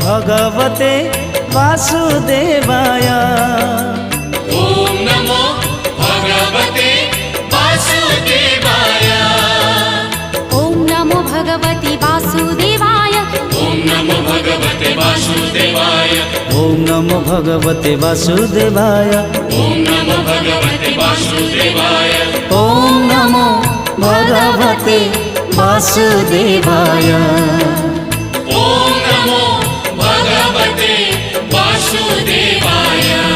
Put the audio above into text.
भगवते वासुदेवाय। ओम नमो भगवते वासुदेवाय। ओम नमो भगवते वासुदेवाय। ओम नमो भगवते वासुदेवाय। ओम नमो भगवते वासुदेवाय। ओम नमो भगवते वासुदेवाय। ओम नमो भगवते वासुदेवाय। ओम नमो भगवते वासुदेवाय।